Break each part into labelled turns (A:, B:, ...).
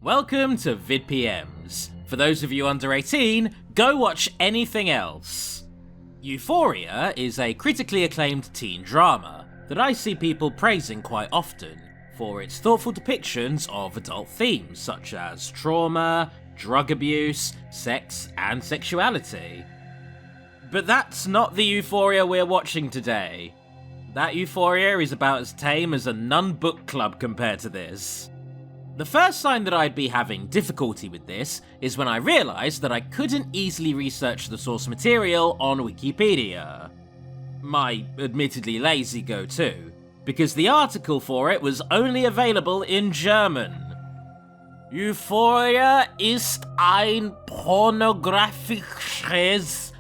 A: Welcome to VidPMs. For those of you under 18, go watch anything else. EUPHORIA is a critically acclaimed teen drama that I see people praising quite often for its thoughtful depictions of adult themes such as trauma, drug abuse, sex, and sexuality. But that's not the EUPHORIA we're watching today. That EUPHORIA is about as tame as a nun book club compared to this. The first sign that I'd be having difficulty with this is when I realised that I couldn't easily research the source material on Wikipedia. My admittedly lazy go-to, because the article for it was only available in German. EUPHORIA ist ein pornografisches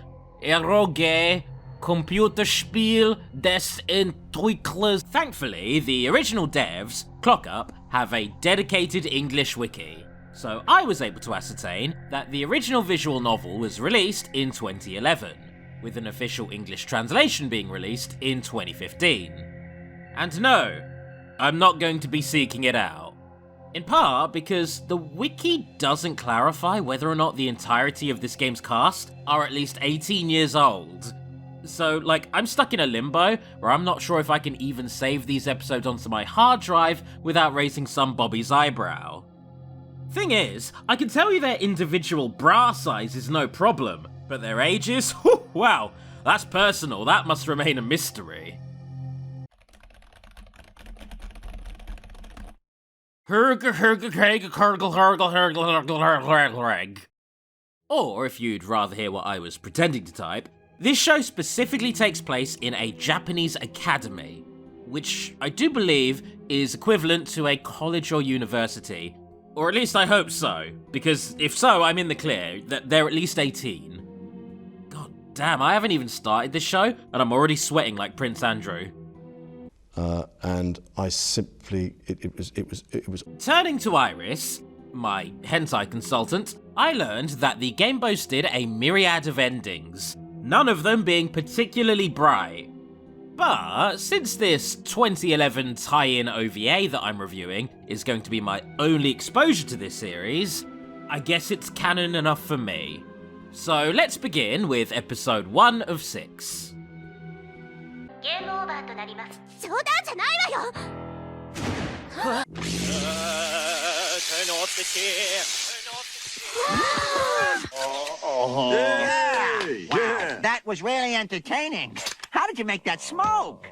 A: eroge Computerspiel des Entwicklers. Thankfully, the original devs, ClockUp, have a dedicated English wiki, so I was able to ascertain that the original visual novel was released in 2011, with an official English translation being released in 2015. And no, I'm not going to be seeking it out. In part because the wiki doesn't clarify whether or not the entirety of this game's cast are at least 18 years old. So, I'm stuck in a limbo where I'm not sure if I can even save these episodes onto my hard drive without raising some Bobby's eyebrow. Thing is, I can tell you their individual bra size is no problem, but their ages? Whew, wow, that's personal, that must remain a mystery. Or, if you'd rather hear what I was pretending to type, this show specifically takes place in a Japanese academy, which I do believe is equivalent to a college or university. Or at least I hope so, because if so, I'm in the clear, that they're at least 18. God damn, I haven't even started this show, and I'm already sweating like Prince Andrew.
B: And I simply, it was...
A: Turning to Iris, my hentai consultant, I learned that the game boasted a myriad of endings, none of them being particularly bright. But since this 2011 tie-in OVA that I'm reviewing is going to be my only exposure to this series, I guess it's canon enough for me. So let's begin with episode 1 of 6.
C: Game over となります。冗談じゃないわよ。
D: Wow, that was really entertaining. How did you make that smoke?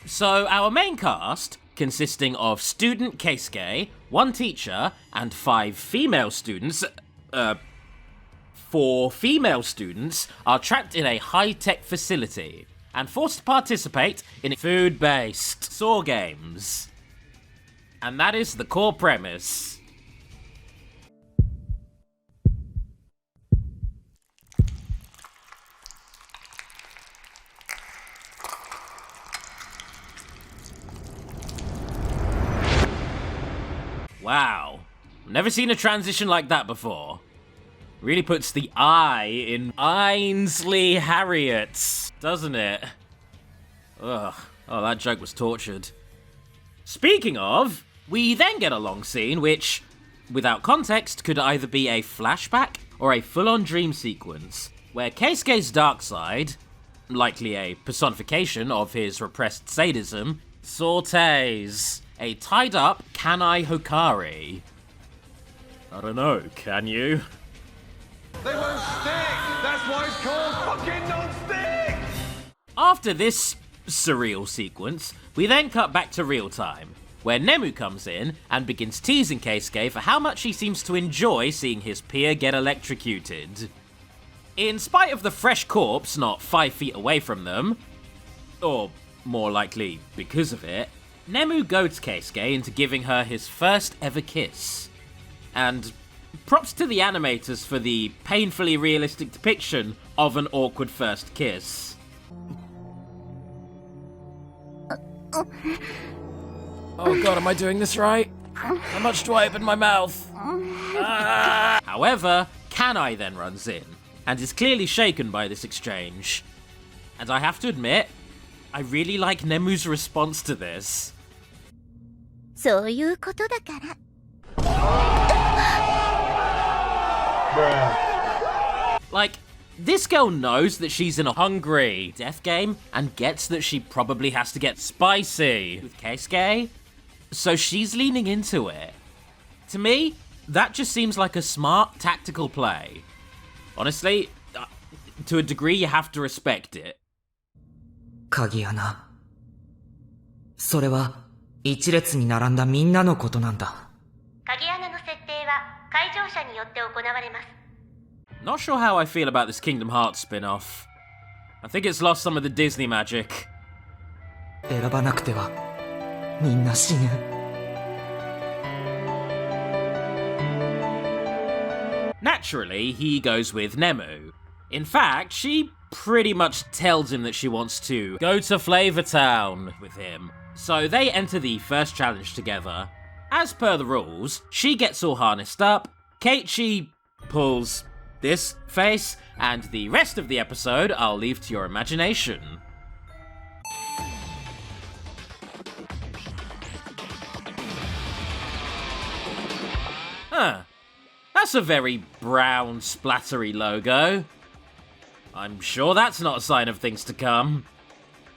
A: So our main cast, consisting of student Keisuke, 1 teacher, and 5 female students, 4 female students, are trapped in a high-tech facility and forced to participate in food-based saw games. And that is the core premise. Wow, never seen a transition like that before. Really puts the I in Ainsley Harriet, doesn't it? Ugh, oh, that joke was tortured. Speaking of, we then get a long scene which, without context, could either be a flashback or a full-on dream sequence, where Keisuke's dark side, likely a personification of his repressed sadism, sautés a tied-up Kanai Hokari. I don't know, can you?
E: They won't stick! That's why it's called fucking non-stick!
A: After this surreal sequence, we then cut back to real time, where Nemu comes in and begins teasing Keisuke for how much he seems to enjoy seeing his peer get electrocuted. In spite of the fresh corpse not 5 feet away from them, or more likely because of it, Nemu goads Keisuke into giving her his first ever kiss. And props to the animators for the painfully realistic depiction of an awkward first kiss. Oh god, am I doing this right? How much do I open my mouth? However, Kanai then runs in, and is clearly shaken by this exchange. And I have to admit, I really like Nemu's response to this.
C: そういうことだから。
A: Like, this girl knows that she's in a hungry death game and gets that she probably has to get spicy with Keisuke, so she's leaning into it. To me, that just seems like a smart tactical play. Honestly, to a degree you have to respect it.
F: 鍵穴。それは一列に並んだみんなのことなんだ。
C: 鍵穴の設定は会場者によって行われます。
A: Not sure how I feel about this Kingdom Hearts spin-off. I think it's lost some of the Disney magic.
F: 選ばなくてはみんな死ぬ。
A: Naturally, he goes with Nemu. In fact, she pretty much tells him that she wants to go to Flavor Town with him. So they enter the first challenge together. As per the rules, she gets all harnessed up, Keiichi pulls this face, and the rest of the episode I'll leave to your imagination. Huh. That's a very brown, splattery logo. I'm sure that's not a sign of things to come.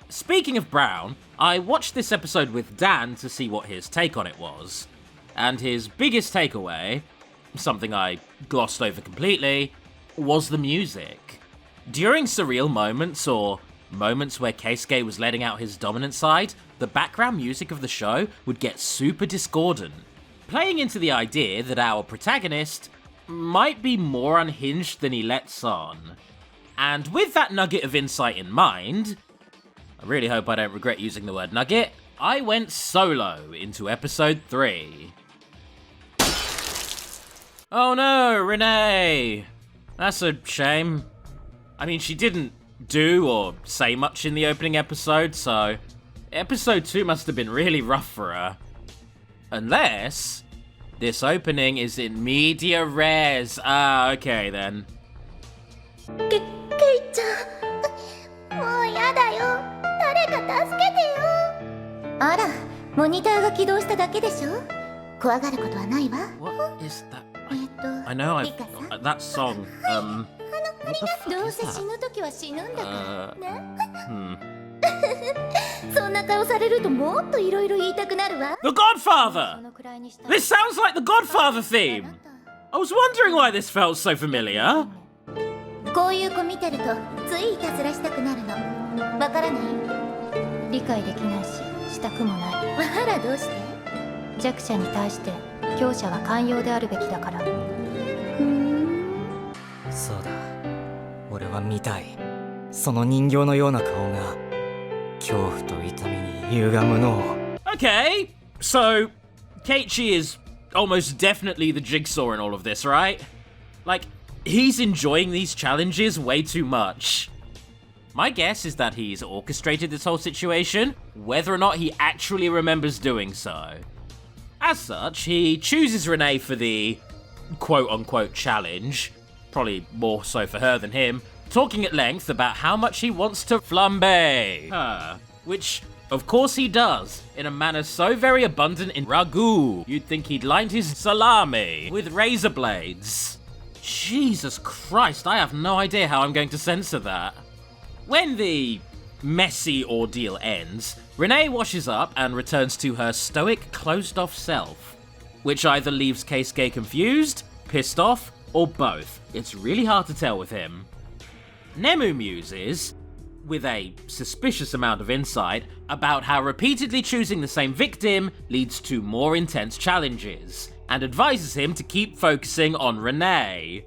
A: Speaking of brown, I watched this episode with Dan to see what his take on it was. And his biggest takeaway, something I glossed over completely, was the music. During surreal moments or moments where Keisuke was letting out his dominant side, the background music of the show would get super discordant, playing into the idea that our protagonist might be more unhinged than he lets on. And with that nugget of insight in mind, I really hope I don't regret using the word nugget, I went solo into episode 3. Oh no, Renee! That's a shame. I mean, she didn't do or say much in the opening episode, so episode 2 must have been really rough for her. Unless this opening is in media res. Ah, okay then.
C: ケイちゃん、もうやだよ。誰か助けてよ。あら、モニターが起動しただけでしょ。怖がることはないわ。
A: What is that? I know that song. What the fuck
C: どう
A: is
C: せ死
A: that?
C: ぬときは死ぬんだからね。
A: Hmm.
C: そんな顔されるともっといろいろ言いたくなるわ。
A: The Godfather! This sounds like the Godfather theme! I was wondering why this felt so familiar.
C: こういう子見てるとついいたずらしたくなるの。わからない？理解できないし、したくもない。あら、どうして？弱者に対して強者は寛容であるべきだから。
F: そうだ。俺は見たい。その人形のような顔が恐怖と痛みに歪むのを。
A: Okay, so Keiichi is almost definitely the jigsaw in all of this, right? Like, he's enjoying these challenges way too much. My guess is that he's orchestrated this whole situation, whether or not he actually remembers doing so. As such, he chooses Renee for the quote-unquote challenge, probably more so for her than him, talking at length about how much he wants to flambe her, which of course he does, in a manner so very abundant in ragu, you'd think he'd lined his salami with razor blades. Jesus Christ, I have no idea how I'm going to censor that. When the messy ordeal ends, Renee washes up and returns to her stoic, closed-off self, which either leaves Keisuke confused, pissed off, or both. It's really hard to tell with him. Nemu muses, with a suspicious amount of insight, about how repeatedly choosing the same victim leads to more intense challenges, and advises him to keep focusing on Renee.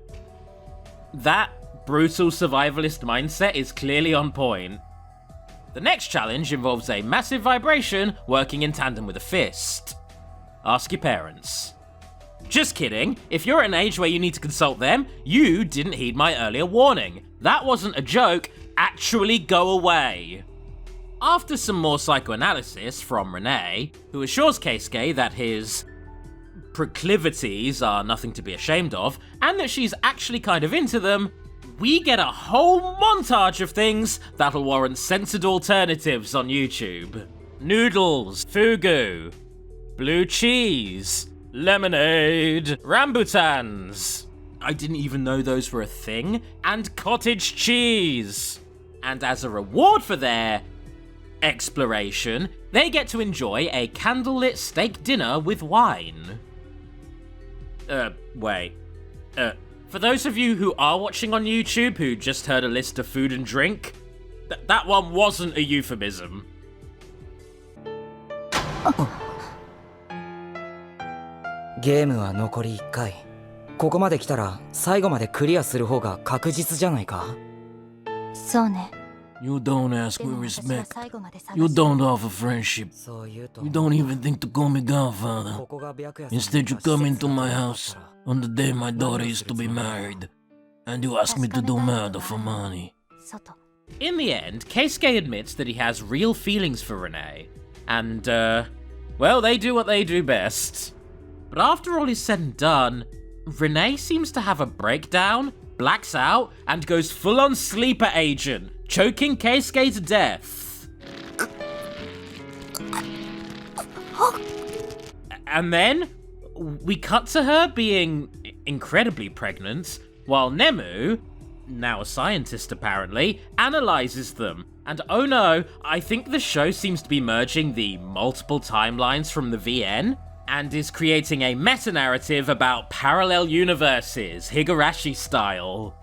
A: That brutal survivalist mindset is clearly on point. The next challenge involves a massive vibration working in tandem with a fist. Ask your parents. Just kidding, if you're at an age where you need to consult them, you didn't heed my earlier warning. That wasn't a joke, actually go away. After some more psychoanalysis from Renee, who assures Keisuke that his proclivities are nothing to be ashamed of, and that she's actually kind of into them, we get a whole montage of things that'll warrant censored alternatives on YouTube. Noodles, fugu, blue cheese, lemonade, rambutans. I didn't even know those were a thing, and cottage cheese. And as a reward for their exploration, they get to enjoy a candlelit steak dinner with wine. Wait. For those of you who are watching on YouTube who just heard a list of food and drink, that one wasn't a euphemism.
F: ゲームは残り1回。ここまで来たら最後までクリアする方が確実じゃないか。
C: そうね。
A: You don't ask with respect. You don't offer friendship. You don't even think to call me godfather. Instead, you come into my house on the day my daughter is to be married, and you ask me to do murder for money. In the end, Keisuke admits that he has real feelings for Renee, and, well, they do what they do best. But after all is said and done, Renee seems to have a breakdown, blacks out, and goes full-on sleeper agent, choking Keisuke to death. And then, we cut to her being incredibly pregnant, while Nemu, now a scientist apparently, analyzes them. And oh no, I think the show seems to be merging the multiple timelines from the VN, and is creating a meta-narrative about parallel universes, Higurashi style.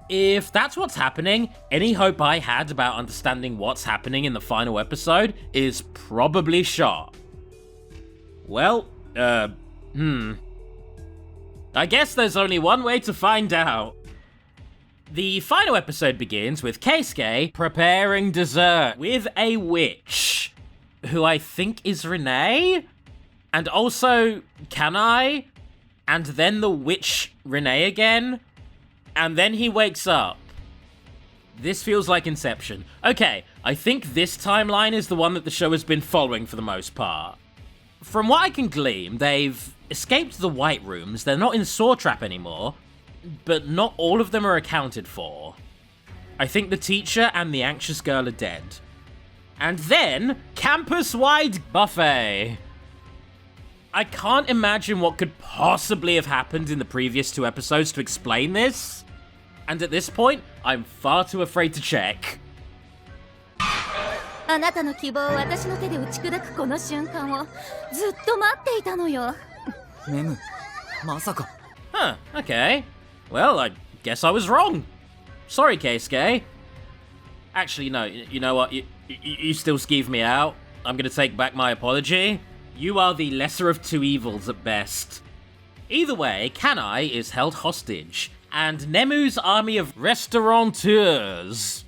A: If that's what's happening, any hope I had about understanding what's happening in the final episode is probably shot. Well, I guess there's only one way to find out. The final episode begins with Keisuke preparing dessert with a witch, who I think is Renee? And also, Kanai? And then the witch Renee again? And then he wakes up. This feels like Inception. Okay, I think this timeline is the one that the show has been following for the most part. From what I can glean, they've escaped the White Rooms, they're not in Saw Trap anymore, but not all of them are accounted for. I think the teacher and the anxious girl are dead. And then, campus-wide buffet. I can't imagine what could possibly have happened in the previous 2 episodes to explain this. And at this point, I'm far too afraid to check.
C: あなたの希望を私の手で打ち砕くこの瞬間をずっと待っていたのよ。
F: ネム、まさか。
A: Huh, okay. Well, I guess I was wrong. Sorry, Keisuke. Actually, no, you know what? You still skeeved me out. I'm gonna take back my apology. You are the lesser of 2 evils at best. Either way, Kanai is held hostage, and Nemu's army of restaurateurs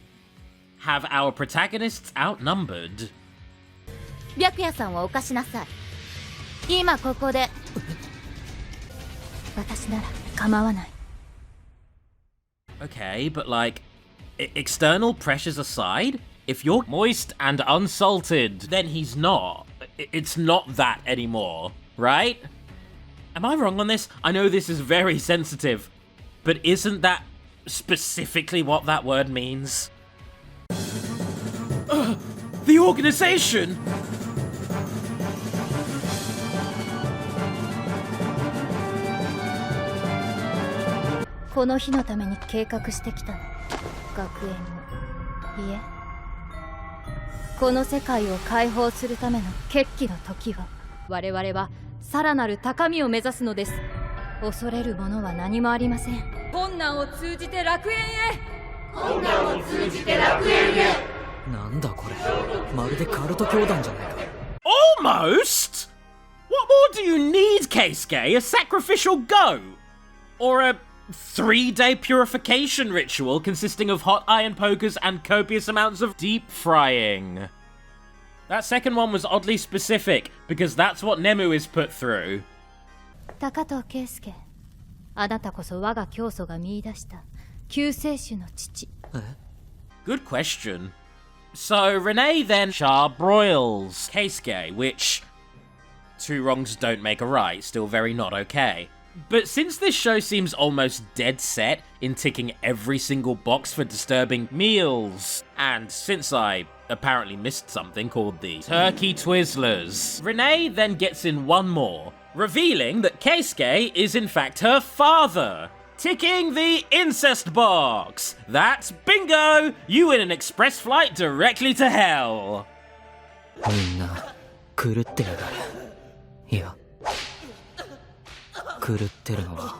A: have our protagonists outnumbered.
C: 白夜さんを犯しなさい。今ここで。私なら構わない。
A: Okay, but like, external pressures aside, if you're moist and unsalted, then he's not. It's not that anymore, right? Am I wrong on this? I know this is very sensitive, but isn't that specifically what that word means? The organization!
C: この日のために計画してきたの。学園も。いえ。この世界を解放するための決起の時は、我々はさらなる高みを目指すのです。恐れるものは何もありません。困難を通じて楽園へ。困難を通じて楽園へ。
F: なんだこれ、まるでカルト教団じゃないか。
A: Almost? What more do you need, Keisuke? A sacrificial goat? Or a 3-day purification ritual consisting of hot iron pokers and copious amounts of deep frying? That second one was oddly specific, because that's what Nemu is put through.
C: 高藤圭介、あなたこそ我が教祖が見出した救世主の父。
A: Good question. So Renee then charbroils Keisuke, which 2 wrongs don't make a right, still very not okay. But since this show seems almost dead set in ticking every single box for disturbing meals, and since I apparently missed something called the Turkey Twizzlers, Renee then gets in one more, revealing that Keisuke is in fact her father, ticking the incest box. That's bingo! You win an express flight directly to hell.
F: みんな狂ってやがる。いや狂ってるのは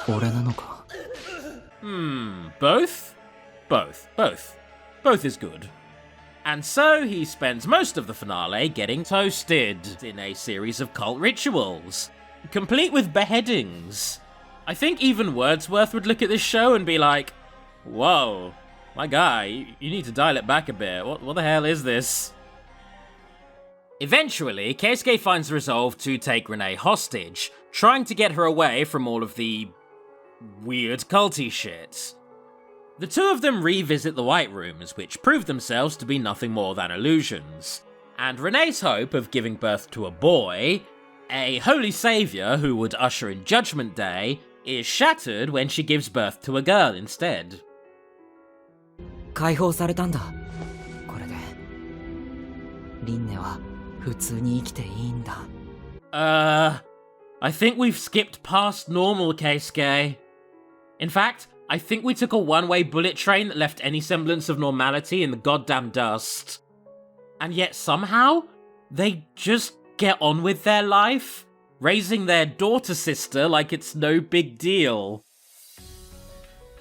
F: 俺なのか。
A: Both? Both is good. And so he spends most of the finale getting toasted in a series of cult rituals, complete with beheadings. I think even Wordsworth would look at this show and be like, whoa, my guy, you need to dial it back a bit. What the hell is this? Eventually, Keisuke finds resolve to take Renee hostage, trying to get her away from all of the weird culty shit. The two of them revisit the White Rooms, which prove themselves to be nothing more than illusions. And Renee's hope of giving birth to a boy, a holy savior who would usher in Judgment Day, is shattered when she gives birth to a girl instead.
F: 解放されたんだ。これでリンネは普通に生きていいんだ。
A: I think we've skipped past normal, Keisuke. In fact, I think we took a one-way bullet train that left any semblance of normality in the goddamn dust. And yet somehow, they just get on with their life, raising their daughter sister like it's no big deal.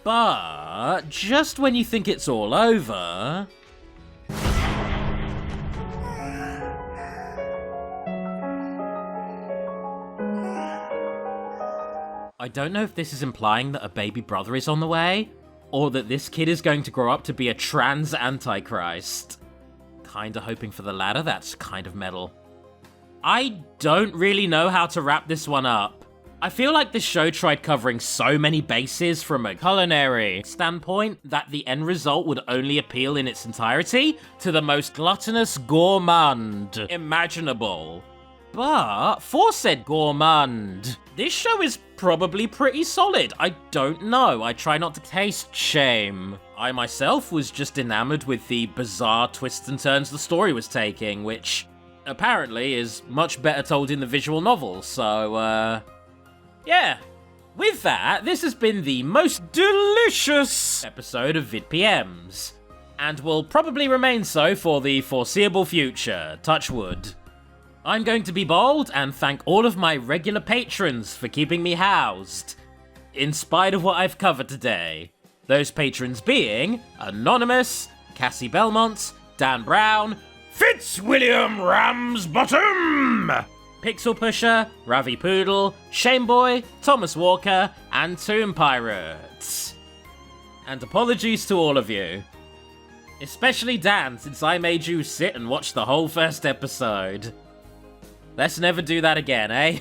A: But just when you think it's all over... I don't know if this is implying that a baby brother is on the way, or that this kid is going to grow up to be a trans antichrist. Kinda hoping for the latter, that's kind of metal. I don't really know how to wrap this one up. I feel like this show tried covering so many bases from a culinary standpoint that the end result would only appeal in its entirety to the most gluttonous gourmand imaginable. But for said gourmand, this show is probably pretty solid. I don't know. I try not to taste shame. I myself was just enamored with the bizarre twists and turns the story was taking, which apparently is much better told in the visual novel, so, yeah. With that, this has been the most delicious episode of VidPMs, and will probably remain so for the foreseeable future, touch wood. I'm going to be bold and thank all of my regular patrons for keeping me housed, in spite of what I've covered today. Those patrons being Anonymous, Cassie Belmont, Dan Brown, Fitzwilliam Ramsbottom, Pixel Pusher, Ravi Poodle, Shameboy, Thomas Walker, and Tomb Pirates. And apologies to all of you. Especially Dan, since I made you sit and watch the whole first episode. Let's never do that again, eh?